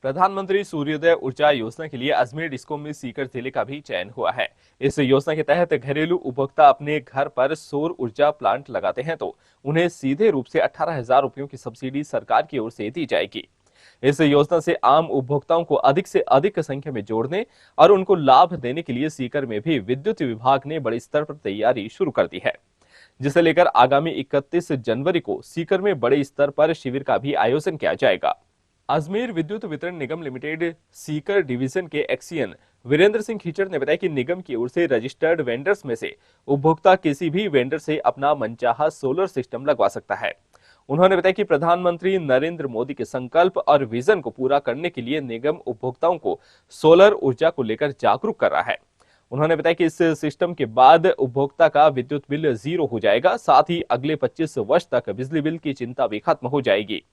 प्रधानमंत्री सूर्योदय ऊर्जा योजना के लिए अजमेर डिस्कॉम में सीकर जिले का भी चयन हुआ है। इस योजना के तहत घरेलू उपभोक्ता अपने घर पर सौर ऊर्जा प्लांट लगाते हैं तो उन्हें सीधे रूप से 18,000 रुपयों की सब्सिडी सरकार की ओर से दी जाएगी। इस योजना से आम उपभोक्ताओं को अधिक से अधिक संख्या में जोड़ने और उनको लाभ देने के लिए सीकर में भी विद्युत विभाग ने बड़े स्तर पर तैयारी शुरू कर दी है, जिसे लेकर आगामी 31 जनवरी को सीकर में बड़े स्तर पर शिविर का भी आयोजन किया जाएगा। अजमेर विद्युत वितरण निगम लिमिटेड सीकर डिवीजन के एक्सियन वीरेंद्र सिंह खीचड़ ने बताया कि निगम की ओर से रजिस्टर्ड वेंडर्स में से उपभोक्ता किसी भी वेंडर से अपना मनचाहा सोलर सिस्टम लगवा सकता है। उन्होंने बताया कि प्रधानमंत्री नरेंद्र मोदी के संकल्प और विजन को पूरा करने के लिए निगम उपभोक्ताओं को सोलर ऊर्जा को लेकर जागरूक कर रहा है। उन्होंने बताया कि इस सिस्टम के बाद उपभोक्ता का विद्युत बिल 0 हो जाएगा, साथ ही अगले 25 वर्ष तक बिजली बिल की चिंता भी खत्म हो जाएगी।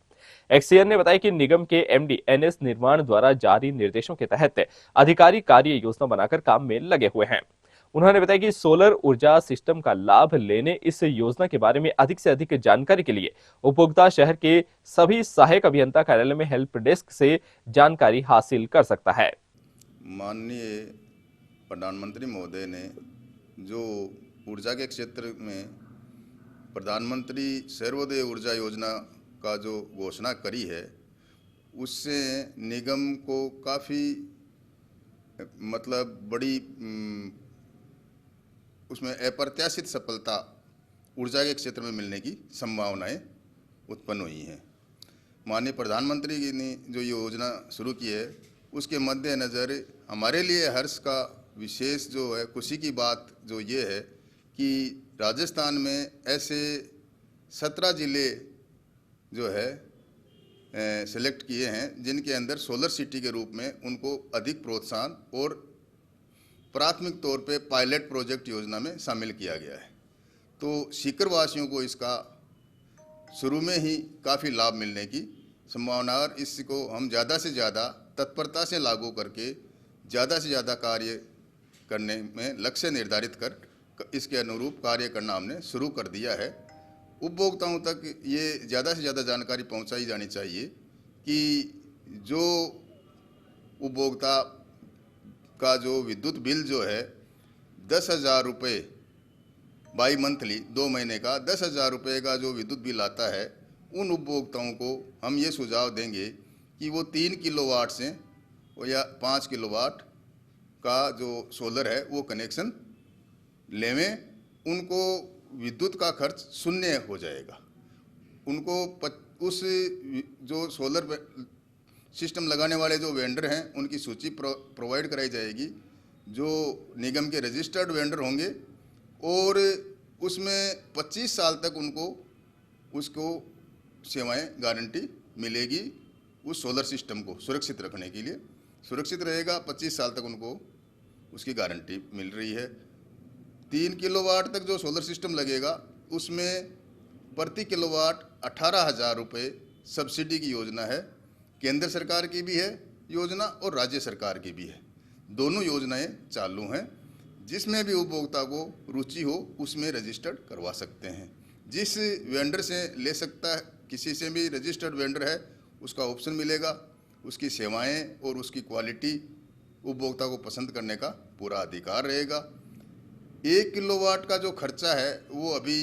एक्सीएन ने बताया कि निगम के एमडी एनएस निर्माण द्वारा जारी निर्देशों के तहत अधिकारी कार्य योजना बनाकर काम में लगे हुए हैं। उन्होंने बताया कि सोलर ऊर्जा सिस्टम का लाभ लेने इस योजना के बारे में अधिक से अधिक जानकारी के लिए उपभोक्ता शहर के सभी सहायक अभियंता कार्यालय में हेल्प डेस्क से जानकारी हासिल कर सकता है। माननीय प्रधानमंत्री महोदय ने जो ऊर्जा के क्षेत्र में प्रधानमंत्री सर्वोदय ऊर्जा योजना का जो घोषणा करी है, उससे निगम को काफ़ी मतलब बड़ी उसमें अप्रत्याशित सफलता ऊर्जा के क्षेत्र में मिलने की संभावनाएं उत्पन्न हुई हैं। माननीय प्रधानमंत्री जी ने जो योजना शुरू की है, उसके मद्देनज़र हमारे लिए हर्ष का विशेष जो है खुशी की बात जो ये है कि राजस्थान में ऐसे 17 ज़िले जो है सेलेक्ट किए हैं, जिनके अंदर सोलर सिटी के रूप में उनको अधिक प्रोत्साहन और प्राथमिक तौर पे पायलट प्रोजेक्ट योजना में शामिल किया गया है। तो सीकर वासियों को इसका शुरू में ही काफ़ी लाभ मिलने की संभावना है और इसको हम ज़्यादा से ज़्यादा तत्परता से लागू करके ज़्यादा से ज़्यादा कार्य करने में लक्ष्य निर्धारित कर इसके अनुरूप कार्य करना हमने शुरू कर दिया है। उपभोक्ताओं तक ये ज़्यादा से ज़्यादा जानकारी पहुंचाई जानी चाहिए कि जो उपभोक्ता का जो विद्युत बिल जो है 10,000 रुपये बाई मंथली 2 महीने का 10,000 रुपये का जो विद्युत बिल आता है, उन उपभोक्ताओं को हम ये सुझाव देंगे कि वो 3 किलोवाट से या 5 किलोवाट का जो सोलर है वो कनेक्शन लेवें। उनको विद्युत का खर्च शून्य हो जाएगा। उनको उस जो सोलर सिस्टम लगाने वाले जो वेंडर हैं, उनकी सूची प्रोवाइड कराई जाएगी, जो निगम के रजिस्टर्ड वेंडर होंगे, और उसमें 25 साल तक उनको उसको सेवाएं गारंटी मिलेगी। उस सोलर सिस्टम को सुरक्षित रखने के लिए सुरक्षित रहेगा, 25 साल तक उनको उसकी गारंटी मिल रही है। 3 किलोवाट तक जो सोलर सिस्टम लगेगा, उसमें प्रति किलोवाट 18,000 रुपये सब्सिडी की योजना है। केंद्र सरकार की भी है योजना और राज्य सरकार की भी है। दोनों योजनाएं चालू हैं। जिसमें भी उपभोक्ता को रुचि हो उसमें रजिस्टर्ड करवा सकते हैं। जिस वेंडर से ले सकता है, किसी से भी रजिस्टर्ड वेंडर है, उसका ऑप्शन मिलेगा। उसकी सेवाएं और उसकी क्वालिटी उपभोक्ता को पसंद करने का पूरा अधिकार रहेगा। 1 किलोवाट का जो खर्चा है वो अभी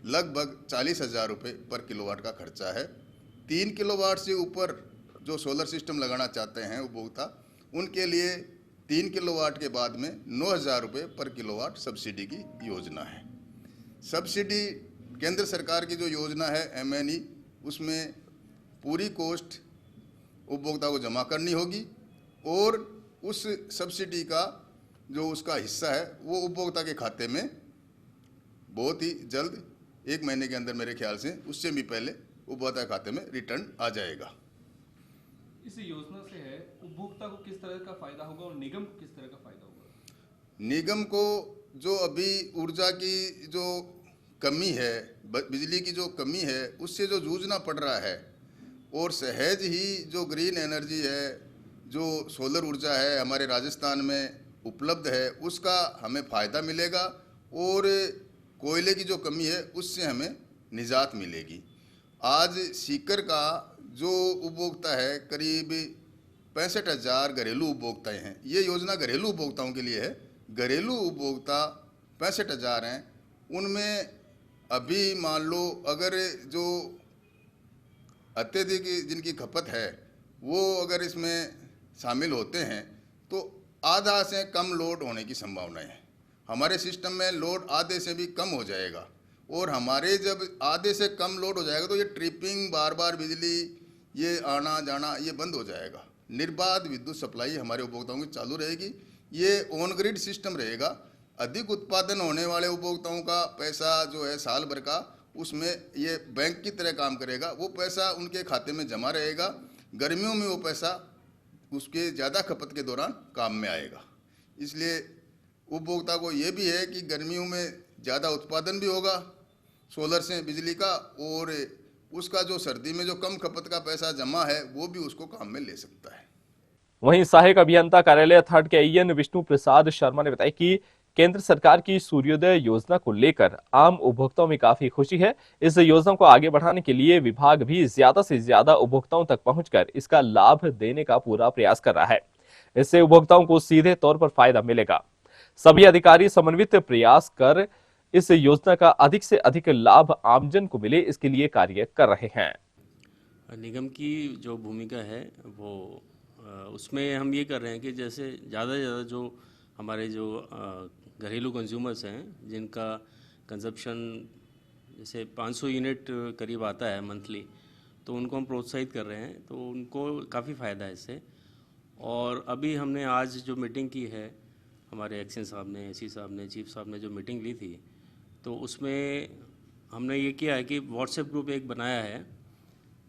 लगभग 40,000 रुपये पर किलोवाट का खर्चा है। 3 किलोवाट से ऊपर जो सोलर सिस्टम लगाना चाहते हैं उपभोक्ता, उनके लिए 3 किलोवाट के बाद में 9,000 रुपये पर किलोवाट सब्सिडी की योजना है। सब्सिडी केंद्र सरकार की जो योजना है MNE, उसमें पूरी कॉस्ट उपभोक्ता को जमा करनी होगी और उस सब्सिडी का जो उसका हिस्सा है वो उपभोक्ता के खाते में बहुत ही जल्द 1 महीने के अंदर, मेरे ख्याल से उससे भी पहले उपभोक्ता के खाते में रिटर्न आ जाएगा। इस योजना से है उपभोक्ता को किस तरह का फायदा होगा और निगम को किस तरह का फायदा होगा? निगम को जो अभी ऊर्जा की जो कमी है, बिजली की जो कमी है, उससे जो जूझना पड़ रहा है, और सहज ही जो ग्रीन एनर्जी है, जो सोलर ऊर्जा है हमारे राजस्थान में उपलब्ध है, उसका हमें फ़ायदा मिलेगा और कोयले की जो कमी है उससे हमें निजात मिलेगी। आज सीकर का जो उपभोक्ता है करीब 65,000 घरेलू उपभोक्ताएं हैं। ये योजना घरेलू उपभोक्ताओं के लिए है। घरेलू उपभोक्ता 65,000 हैं। उनमें अभी मान लो अगर जो अत्यधिक जिनकी खपत है वो अगर इसमें शामिल होते हैं तो आधा से कम लोड होने की संभावना है। हमारे सिस्टम में लोड आधे से भी कम हो जाएगा, और हमारे जब आधे से कम लोड हो जाएगा तो ये ट्रिपिंग, बार बार बिजली ये आना जाना ये बंद हो जाएगा। निर्बाध विद्युत सप्लाई हमारे उपभोक्ताओं की चालू रहेगी। ये ऑन ग्रिड सिस्टम रहेगा। अधिक उत्पादन होने वाले उपभोक्ताओं का पैसा जो है साल भर का, उसमें ये बैंक की तरह काम करेगा। वो पैसा उनके खाते में जमा रहेगा। गर्मियों में वो पैसा उसके ज़्यादा खपत के दौरान काम में आएगा। इसलिए उपभोक्ता को ये भी है कि गर्मियों में ज़्यादा उत्पादन भी होगा सोलर से बिजली का, और उसका जो सर्दी में जो कम खपत का पैसा जमा है वो भी उसको काम में ले सकता है। वहीं सहायक अभियंता कार्यालय थर्ड के AN विष्णु प्रसाद शर्मा ने बताया कि केंद्र सरकार की सूर्योदय योजना को लेकर आम उपभोक्ताओं में काफी खुशी है। इस योजना को आगे बढ़ाने के लिए विभाग भी ज्यादा से ज्यादा उपभोक्ताओं तक पहुंचकर इसका लाभ देने का पूरा प्रयास कर रहा है। इससे उपभोक्ताओं को सीधे तौर पर फायदा मिलेगा। सभी अधिकारी समन्वित प्रयास कर इस योजना का अधिक से अधिक लाभ आमजन को मिले, इसके लिए कार्य कर रहे हैं। निगम की जो भूमिका है वो उसमें हम ये कर रहे हैं कि जैसे ज़्यादा से ज़्यादा जो हमारे जो घरेलू कंज्यूमर्स हैं जिनका कंजप्शन जैसे 500 यूनिट करीब आता है मंथली, तो उनको हम प्रोत्साहित कर रहे हैं, तो उनको काफ़ी फ़ायदा है इससे। और अभी हमने आज जो मीटिंग की है, हमारे एक्शन साहब ने, AC साहब ने, चीफ साहब ने जो मीटिंग ली थी, तो उसमें हमने ये किया है कि व्हाट्सएप ग्रुप एक बनाया है,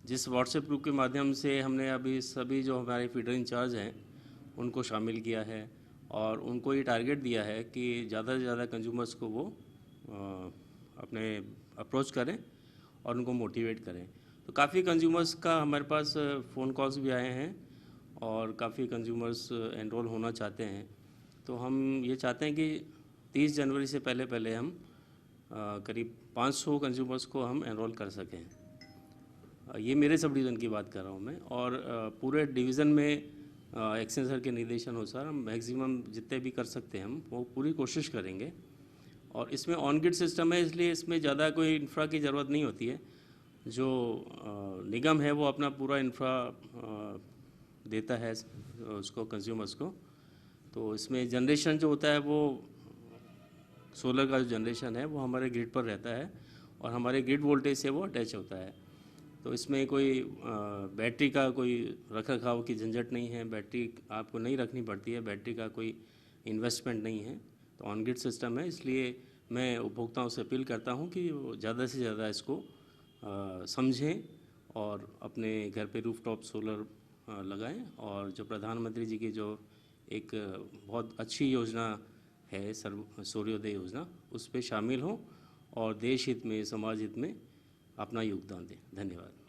जिस व्हाट्सएप ग्रुप के माध्यम से हमने अभी सभी जो हमारे फीडर इंचार्ज हैं उनको शामिल किया है, और उनको ये टारगेट दिया है कि ज़्यादा से ज़्यादा कंज्यूमर्स को वो अपने अप्रोच करें और उनको मोटिवेट करें। तो काफ़ी कंज्यूमर्स का हमारे पास फ़ोन कॉल्स भी आए हैं और काफ़ी कंज्यूमर्स एनरोल होना चाहते हैं। तो हम ये चाहते हैं कि 30 जनवरी से पहले पहले हम करीब 500 कंज्यूमर्स को हम एनरोल कर सकें। ये मेरे सब डिवीज़न की बात कर रहा हूँ मैं, और पूरे डिवीज़न में एक्शन सर के निर्देशन अनुसार हम मैक्सिमम जितने भी कर सकते हैं हम वो पूरी कोशिश करेंगे। और इसमें ऑन ग्रिड सिस्टम है, इसलिए इसमें ज़्यादा कोई इंफ्रा की ज़रूरत नहीं होती है। जो निगम है वो अपना पूरा इंफ्रा देता है उसको, कंज्यूमर्स को। तो इसमें जनरेशन जो होता है वो सोलर का जो जनरेशन है वो हमारे ग्रिड पर रहता है और हमारे ग्रिड वोल्टेज से वो अटैच होता है। तो इसमें कोई बैटरी का कोई रख रखाव की झंझट नहीं है, बैटरी आपको नहीं रखनी पड़ती है, बैटरी का कोई इन्वेस्टमेंट नहीं है। तो ऑन ग्रिड सिस्टम है, इसलिए मैं उपभोक्ताओं से अपील करता हूं कि वो ज़्यादा से ज़्यादा इसको समझें और अपने घर पे रूफटॉप सोलर लगाएं, और जो प्रधानमंत्री जी की जो एक बहुत अच्छी योजना है सूर्योदय योजना, उस पर शामिल हों और देश हित में, समाज हित में अपना योगदान दें। धन्यवाद।